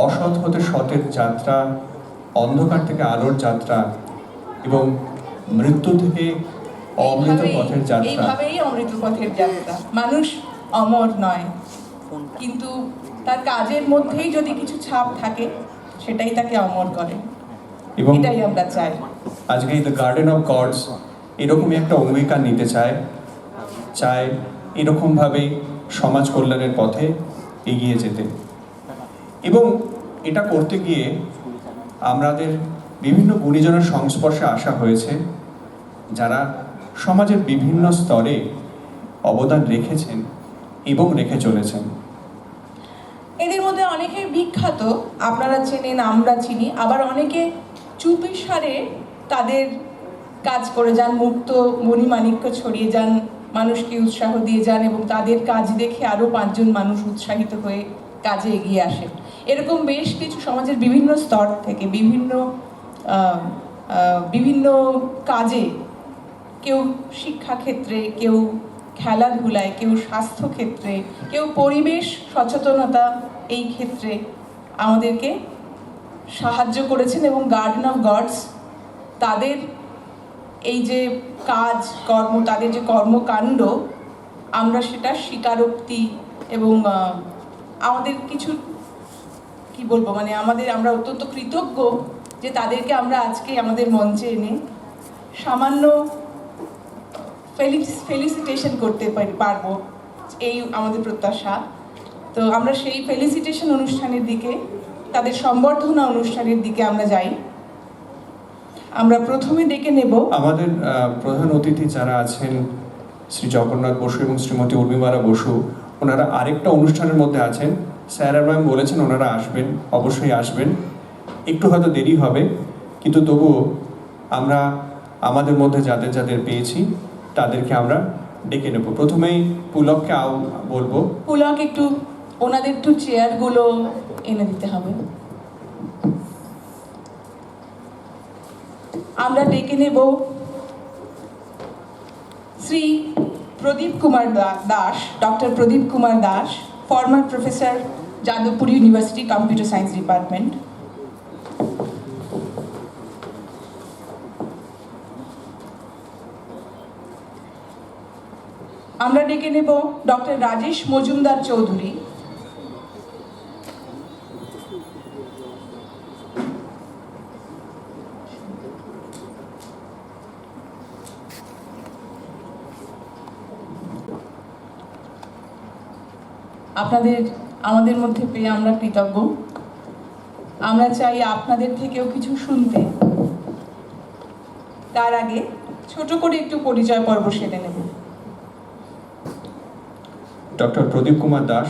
অসৎ হতে সতের যাত্রা, অন্ধকার থেকে আলোর যাত্রা এবং মৃত্যু থেকে অমৃত পথের যাত্রা। এইভাবেই অমৃত পথের যাত্রা। মানুষ অমর নয়, কিন্তু তার কাজের মধ্যেই যদি কিছু ছাপ থাকে সেটাই তাকে অমর করে, এবং এটাই আমরা চাই। আজকে দ্য গার্ডেন অফ গডস এরকমই একটা অঙ্গীকার নিতে চায় এরকমভাবেই সমাজ কল্যাণের পথে এগিয়ে যেতে। এবং এটা করতে গিয়ে আমাদের বিভিন্ন গুণীজনের সংস্পর্শে আসা হয়েছে, যারা সমাজের বিভিন্ন স্তরে অবদান রেখেছেন এবং রেখে চলেছেন। এদের মধ্যে অনেকে বিখ্যাত, আপনারা চেনেন, আমরা চিনি, আবার অনেকে চুপিসারে তাদের কাজ করে যান, মুক্ত মণিমাণিক্য ছড়িয়ে যান, মানুষকে উৎসাহ দিয়ে যান, এবং তাদের কাজ দেখে আরও 5 জন মানুষ উৎসাহিত হয়ে কাজে এগিয়ে আসে। এরকম বেশ কিছু সমাজের বিভিন্ন স্তর থেকে বিভিন্ন কাজে, কেউ শিক্ষাক্ষেত্রে, কেউ খেলাধুলায়, কেউ স্বাস্থ্যক্ষেত্রে, কেউ পরিবেশ সচেতনতা এই ক্ষেত্রে আমাদেরকে সাহায্য করেছেন। এবং গার্ডেন অফ গডস তাদের এই যে কাজ কর্ম, তাদের যে কর্মকাণ্ড, আমরা সেটা স্বীকারোক্তি এবং আমাদের কিছু কি বলবো, মানে আমরা অত্যন্ত কৃতজ্ঞ যে তাদেরকে আমরা আজকে আমাদের মঞ্চে এনে সামান্য ফেলিসিটেশন করতে পারবো, এই আমাদের প্রত্যাশা। তো আমরা সেই ফেলিসিটেশন অনুষ্ঠানের দিকে, তাদের সম্বর্ধনা অনুষ্ঠানের দিকে আমরা যাই। আমরা প্রথমে ডেকে নেব আমাদের প্রধান অতিথি যারা আছেন, শ্রী জগন্নাথ বসু এবং শ্রীমতী উর্মিমালা বসু, ওনারা আরেকটা অনুষ্ঠানের মধ্যে আছেন। স্যার আর ম্যাম বলেছেন ওনারা আসবেন, অবশ্যই আসবেন, একটু হয়তো দেরি হবে, কিন্তু তবুও আমরা আমাদের মধ্যে যাদের যাদের পেয়েছি তাদেরকে আমরা ডেকে নেব। প্রথমেই পুলককে বলবো। পুলক, একটু ওনাদের একটু চেয়ারগুলো এনে দিতে হবে। আমরা ডেকে নেব Shri Pradip Kumar Das, doctor Pradip Kumar Das, former professor, Jadavpur university, computer science department. আমরা ডেকে নেব ডক্টর রাজেশ মজুমদার চৌধুরী, আমাদের মধ্যে পেয়ে আমরা কৃতজ্ঞ। আমরা চাই আপনাদের থেকেও কিছু শুনতে। তার আগে ছোট করে একটু পরিচয় পর্ব সেরে নেব। Doctor Pradip Kumar Das,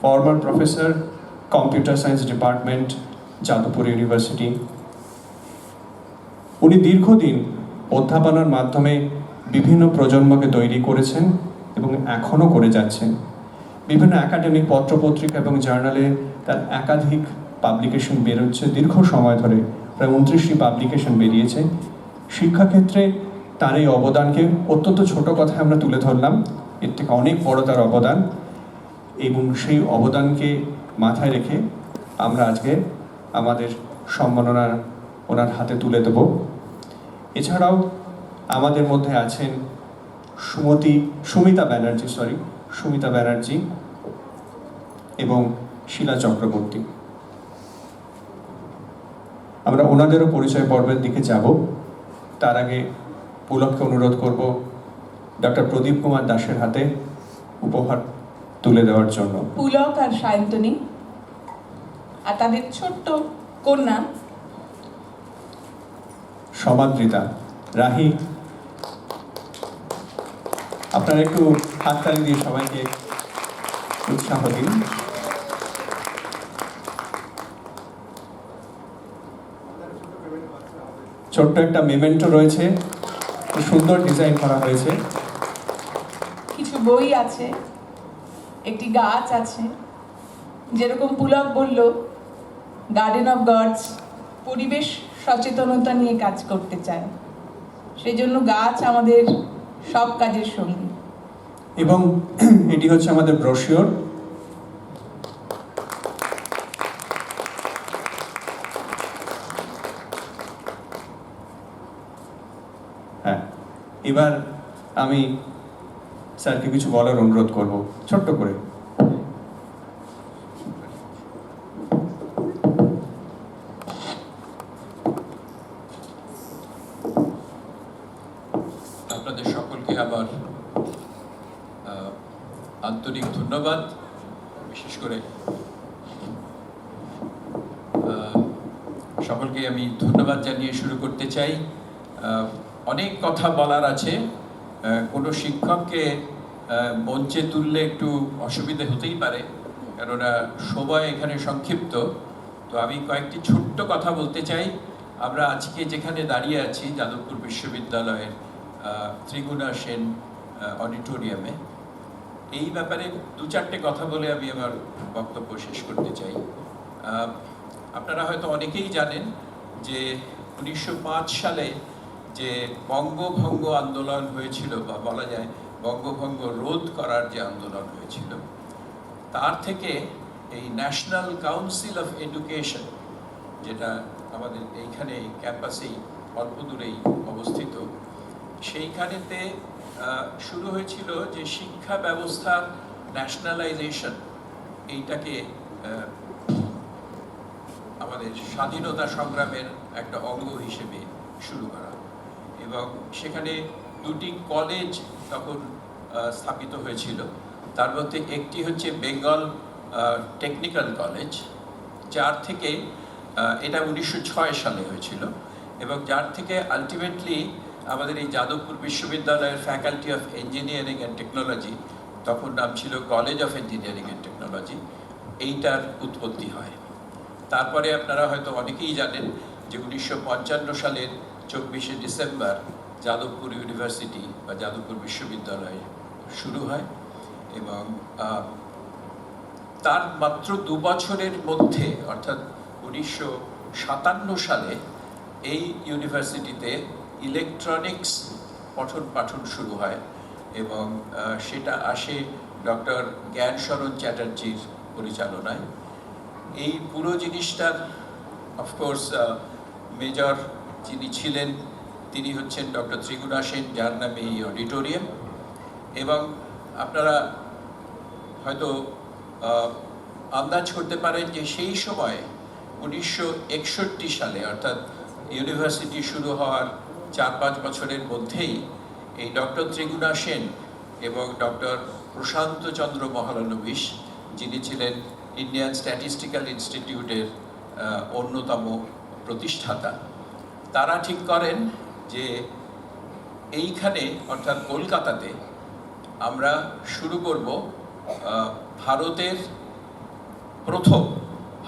former professor, computer science department, Jadavpur university. উনি দীর্ঘদিন অধ্যাপনার মাধ্যমে বিভিন্ন প্রজন্মকে তৈরি করেছেন এবং এখনও করে যাচ্ছেন। বিভিন্ন একাডেমিক পত্রপত্রিকা এবং জার্নালে তার একাধিক পাবলিকেশন বেরোচ্ছে দীর্ঘ সময় ধরে, প্রায় 29টি পাবলিকেশন বেরিয়েছে। শিক্ষাক্ষেত্রে তার এই অবদানকে অত্যন্ত ছোট কথায় আমরা তুলে ধরলাম, এর থেকে অনেক বড় তার অবদান, এবং সেই অবদানকে মাথায় রেখে আমরা আজকে আমাদের সম্মাননা ওনার হাতে তুলে দেব। এছাড়াও আমাদের মধ্যে আছেন সুমিতা ব্যানার্জি এবং শিলা চক্রবর্তী। আমরা ওনাদেরও পরিচয় পর্বের দিকে যাব। তার আগে পুলককে অনুরোধ করব ডক্টর প্রদীপ কুমার দাসের হাতে উপহার তুলে দেওয়ার জন্য। পুলক আর সায়ন্তনী আর তাদের ছোট্ট কন্যা সমাদৃতা রাহি, আপনারা একটু হাততালি দিয়ে সবাইকে উৎসাহ দিন। ছোট্ট একটা মেমেন্টো রয়েছে, সুন্দর ডিজাইন করা হয়েছে। কিছু বই আছে, একটি গাছ আছে। যেরকম পুলক বলল, গার্ডেন অফ গডস পরিবেশ সচেতনতা নিয়ে কাজ করতে চায়, সেই জন্য গাছ আমাদের সব কাজের সঙ্গী। এবং এটি হচ্ছে আমাদের ব্রোশিওর। এবার আমি স্যারকে কিছু বলার অনুরোধ করব ছোট্ট করে। আপনাদের সকলকে আবার আন্তরিক ধন্যবাদ। বিশেষ করে সকলকে আমি ধন্যবাদ জানিয়ে শুরু করতে চাই। অনেক কথা বলার আছে। কোনো শিক্ষককে মঞ্চে তুললে একটু অসুবিধা হতেই পারে, কেননা সময় এখানে সংক্ষিপ্ত। তো আমি কয়েকটি ছোট্ট কথা বলতে চাই। আমরা আজকে যেখানে দাঁড়িয়ে আছি যাদবপুর বিশ্ববিদ্যালয়ের ত্রিগুণা সেন অডিটোরিয়ামে, এই ব্যাপারে দু চারটে কথা বলে আমি আমার বক্তব্য শেষ করতে চাই। আপনারা হয়তো অনেকেই জানেন যে 1905 সালে যে বঙ্গভঙ্গ আন্দোলন হয়েছিল, বা বলা যায় বঙ্গভঙ্গ রোধ করার যে আন্দোলন হয়েছিল, তার থেকে এই ন্যাশনাল কাউন্সিল অফ এডুকেশন, যেটা আমাদের এইখানে ক্যাম্পাসেই অল্প দূরেই অবস্থিত, সেইখানেতে শুরু হয়েছিল যে শিক্ষা ব্যবস্থার ন্যাশনালাইজেশন, এইটাকে আমাদের স্বাধীনতা সংগ্রামের একটা অঙ্গ হিসেবে শুরু করা। এবং সেখানে দুটি কলেজ তখন স্থাপিত হয়েছিল। তার মধ্যে একটি হচ্ছে বেঙ্গল টেকনিক্যাল কলেজ, যার থেকে এটা 1906 সালে হয়েছিল, এবং যার থেকে আলটিমেটলি আমাদের এই যাদবপুর বিশ্ববিদ্যালয়ের faculty of engineering and technology, তখন নাম ছিল college of engineering and technology, এইটার উৎপত্তি হয়। তারপরে আপনারা হয়তো অনেকেই জানেন যে 1955 সালের 24শে ডিসেম্বর যাদবপুর ইউনিভার্সিটি বা যাদবপুর বিশ্ববিদ্যালয় শুরু হয়, এবং তার মাত্র 2 বছরের মধ্যে অর্থাৎ 1957 সালে এই ইউনিভার্সিটিতে ইলেকট্রনিক্স পঠন পাঠন শুরু হয়, এবং সেটা আসে ডক্টর জ্ঞানশরণ চ্যাটার্জির পরিচালনায়। এই পুরো জিনিসটার অফকোর্স মেজর যিনি ছিলেন তিনি হচ্ছেন ডক্টর ত্রিগুণা সেন, যার নামে এই অডিটোরিয়াম। এবং আপনারা হয়তো আন্দাজ করতে পারেন যে সেই সময় 1961 সালে, অর্থাৎ ইউনিভার্সিটি শুরু হওয়ার 4-5 বছরের মধ্যেই এই ডক্টর ত্রিগুণা সেন এবং ডক্টর প্রশান্ত চন্দ্র মহলানবিশ, যিনি ছিলেন ইন্ডিয়ান স্ট্যাটিস্টিক্যাল ইনস্টিটিউটের অন্যতম প্রতিষ্ঠাতা, তারা ঠিক করেন যে এইখানে অর্থাৎ কলকাতাতে আমরা শুরু করব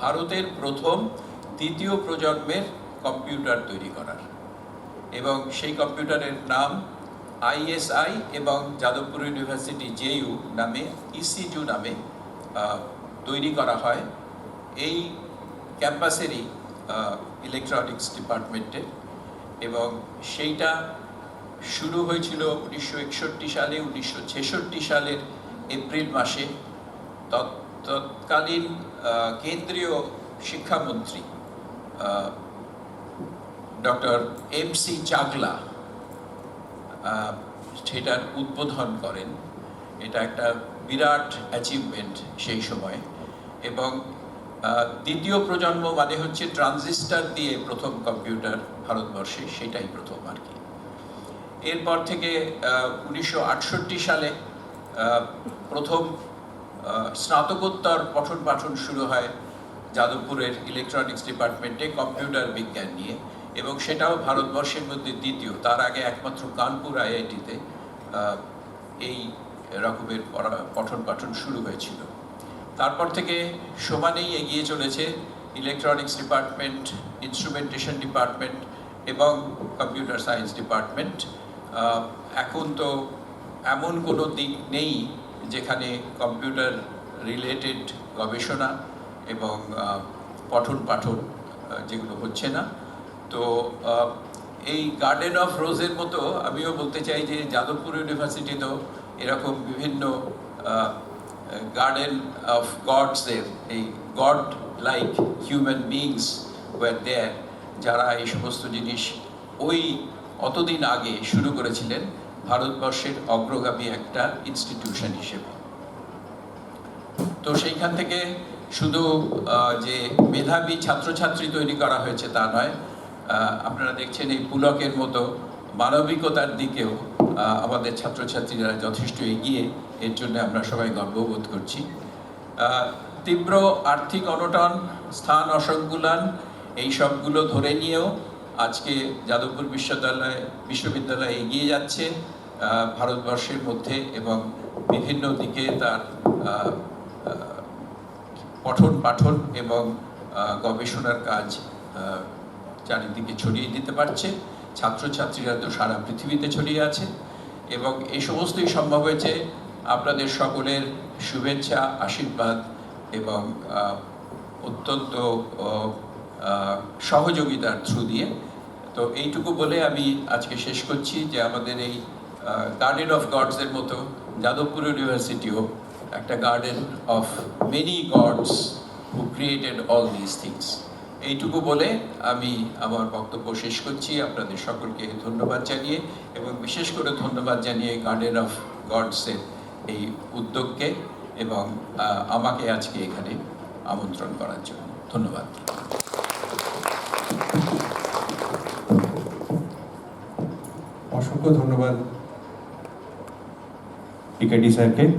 ভারতের প্রথম দ্বিতীয় প্রজন্মের কম্পিউটার তৈরি করার। এবং সেই কম্পিউটারের নাম ISI, এবং যাদবপুর ইউনিভার্সিটি JU নামে, ECU নামে তৈরি করা হয় এই ক্যাম্পাসেরই ইলেকট্রনিক্স ডিপার্টমেন্টে। এবং সেইটা শুরু হয়েছিল 1961 সালে। 1966 সালের এপ্রিল মাসে তৎকালীন কেন্দ্রীয় শিক্ষামন্ত্রী ডক্টর MC চাগলা সেটার উদ্বোধন করেন। এটা একটা বিরাট অ্যাচিভমেন্ট সেই সময়। এবং দ্বিতীয় প্রজন্ম মানে হচ্ছে ট্রানজিস্টার দিয়ে প্রথম কম্পিউটার ভারতবর্ষে, সেটাই প্রথম আর কি। এরপর থেকে 1968 সালে প্রথম স্নাতকোত্তর পঠন পাঠন শুরু হয় যাদবপুরের ইলেকট্রনিক্স ডিপার্টমেন্টে কম্পিউটার বিজ্ঞান নিয়ে, এবং সেটাও ভারতবর্ষের মধ্যে দ্বিতীয়। তার আগে একমাত্র কানপুর IIT-তে এই রকমের পঠন পাঠন শুরু হয়েছিল। তারপর থেকে সমানেই এগিয়ে চলেছে ইলেকট্রনিক্স ডিপার্টমেন্ট, ইনস্ট্রুমেন্টেশন ডিপার্টমেন্ট এবং কম্পিউটার সায়েন্স ডিপার্টমেন্ট। এখন তো এমন কোনো দিক নেই যেখানে কম্পিউটার রিলেটেড গবেষণা এবং পঠন পাঠন যেগুলো হচ্ছে না। তো এই গার্ডেন অফ রোজের মতো আমিও বলতে চাই যে যাদবপুর ইউনিভার্সিটিতেও এরকম বিভিন্ন গার্ডেন অফ গডসের, এই god like human beings were there, যারা এই সমস্ত জিনিস ওই অতদিন আগে শুরু করেছিলেন ভারতবর্ষের অগ্রগামী একটা ইনস্টিটিউশন হিসেবে। তো সেইখান থেকে শুধু যে মেধাবী ছাত্রছাত্রী তৈরি করা হয়েছে তা নয়, আপনারা দেখছেন এই পুলকের মতো মানবিকতার দিকেও আমাদের ছাত্রছাত্রীরা যথেষ্ট এগিয়ে, এর জন্য আমরা সবাই গর্ববোধ করছি। তীব্র আর্থিক অনটন, স্থান অসংকুলান, এই সবগুলো ধরে নিয়েও আজকে যাদবপুর বিশ্ববিদ্যালয় এগিয়ে যাচ্ছে ভারতবর্ষের মধ্যে, এবং বিভিন্ন দিকে তার পঠন পাঠন এবং গবেষণার কাজ চারিদিকে ছড়িয়ে দিতে পারছে। ছাত্রছাত্রীরা তো সারা পৃথিবীতে ছড়িয়ে আছে, এবং এই সমস্তই সম্ভব হয়েছে আপনাদের সকলের শুভেচ্ছা, আশীর্বাদ এবং অত্যন্ত সহযোগিতার থ্রু দিয়ে। তো এইটুকু বলে আমি আজকে শেষ করছি যে আমাদের এই গার্ডেন অফ গডসের মতো যাদবপুর ইউনিভার্সিটিও একটা garden of many gods who created all this things. এইটুকু বলে আমি আমার বক্তব্য শেষ করছি, আপনাদের সকলকে ধন্যবাদ জানিয়ে, এবং বিশেষ করে ধন্যবাদ জানিয়ে গার্ডেন অফ গডসের এই উদ্যোগকে এবং আমাকে আজকে এখানে আমন্ত্রণ করার জন্য ধন্যবাদ। অসংখ্য ধন্যবাদ টিকেটি স্যারকে।